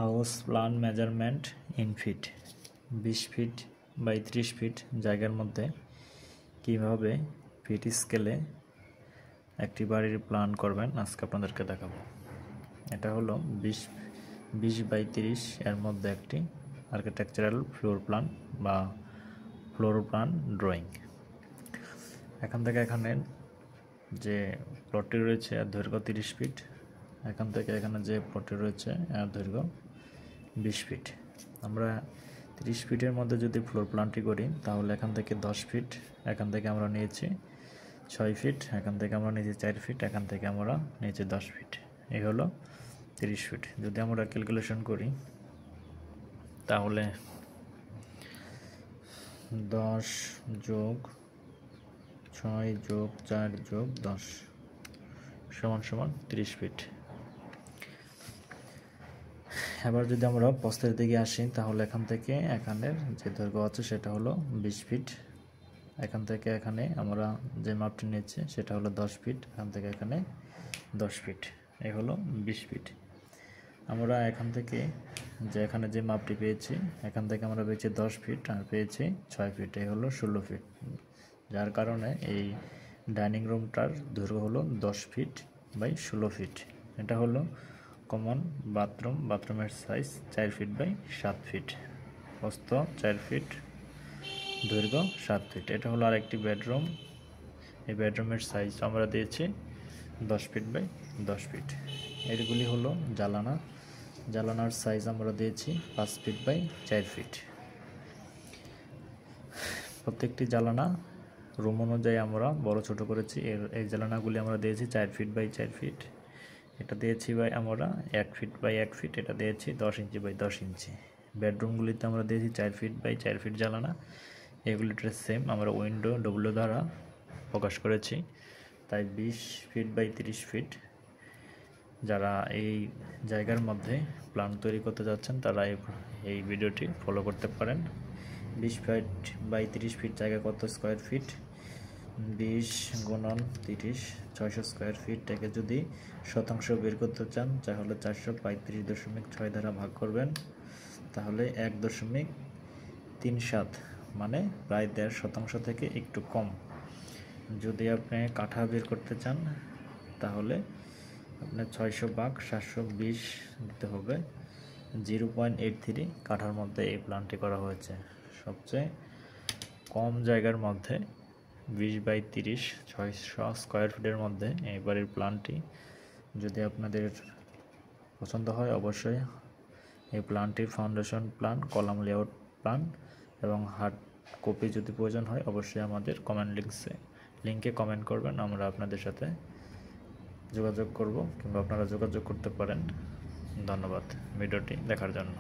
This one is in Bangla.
House plan measurement in feet 20 feet by 30 feet জায়গার মধ্যে কিভাবে ফিট স্কেলে একটি বাড়ির প্ল্যান করবেন আজকে আপনাদেরকে দেখাবো। এটা হলো 20 বাই 30 এর মধ্যে একটি আর্কিটেকচারাল ফ্লোর প্ল্যান বা ফ্লোর প্ল্যান ড্রয়িং। এখান থেকে এখানে যে প্লটটি রয়েছে এর দৈর্ঘ্য 30 ফিট, এখান থেকে এখানে যে প্লটটি রয়েছে এর দৈর্ঘ্য 20 ফিট। আমরা 30 ফিটের মধ্যে যদি ফ্লোর প্ল্যানটি করি তাহলে এখান থেকে 10 ফিট, এখান থেকে আমরা নিয়েছি 6 ফিট, এখান থেকে আমরা নিয়েছি 4 ফিট, এখান থেকে আমরা নিয়েছি 10 ফিট। এই হলো 30 ফিট। যদি আমরা ক্যালকুলেশন করি তাহলে 10 যোগ 6 যোগ 4 যোগ 10 সমান 30 ফিট। এবার যদি আমরা প্রস্থের দিকে আসি তাহলে এখান থেকে এখানের যে দৈর্ঘ্য আছে সেটা হলো 20 ফিট, এখান থেকে এখানে আমরা যে মাপটি নিয়েছি সেটা হলো 10 ফিট, এখান থেকে এখানে 10 ফিট, এই হলো 20 ফিট। আমরা এখান থেকে এখানে যে মাপটি পেয়েছি এখান থেকে আমরা পেয়েছি 10 ফিট আর পেয়েছি 6 ফিট, এই হলো 16 ফিট। যার কারণে এই ডাইনিং রুমটার দৈর্ঘ্য হলো 10 ফিট বাই 16 ফিট। এটা হলো কমন বাথরুমের সাইজ 4 ফিট বাই 7 ফিট, প্রস্থ 4 ফিট, দৈর্ঘ্য 7 ফিট। এটা হলো আরেকটি বেডরুম। এই বেডরুমের সাইজ আমরা দিয়েছি 10 ফিট বাই 10 ফিট। এগুলি হলো জানালার সাইজ আমরা দিয়েছি 5 ফিট বাই 4 ফিট। প্রত্যেকটি জানালা রুম অনুযায়ী আমরা বড় ছোট করেছি। এই জানালাগুলি আমরা দিয়েছি 4 ফিট বাই 4 ফিট, এটা দিয়েছি আমরা 1 ফিট বাই 1 ফিট, এটা দিয়েছি 10 ইঞ্চি বাই 10 ইঞ্চি। বেডরুমগুলিতে আমরা দিয়েছি 4 ফিট বাই 4 ফিট জানালা। এগুলিটার সেম আমরা উইন্ডো ডব্লিউ দ্বারা প্রকাশ করেছি, তাই 20 ফিট বাই 30 ফিট। যারা এই জায়গার মধ্যে প্ল্যান তৈরি করতে যাচ্ছেন তারা এই ভিডিওটি ফলো করতে পারেন। 20 ফিট বাই 30 ফিট জায়গা কত স্কোয়ার ফিট? 20 গুণন 30 600 স্কোয়ার ফিট। থেকে যদি শতাংশ বের করতে চান তাহলে 435.6 দ্বারা ভাগ করবেন, তাহলে 1.37 মানে প্রায় 1.5% থেকে একটু কম। যদি আপনি কাঠা বের করতে চান তাহলে আপনার 600 ভাগ 720 দিতে হবে। 0.83 কাঠার মধ্যে এই প্ল্যানটি করা হয়েছে। সবচেয়ে কম জায়গার মধ্যে 20 বাই 30 600 স্কোয়ার ফিটের মধ্যে এই বাড়ির প্ল্যানটি যদি আপনাদের পছন্দ হয় অবশ্যই এই প্ল্যানটির foundation plan, column layout plan এবং হার্ড কপি যদি প্রয়োজন হয় অবশ্যই আমাদের কমেন্ট লিঙ্কে কমেন্ট করবেন, আমরা আপনাদের সাথে যোগাযোগ করব কিংবা আপনারা যোগাযোগ করতে পারেন। ধন্যবাদ ভিডিওটি দেখার জন্য।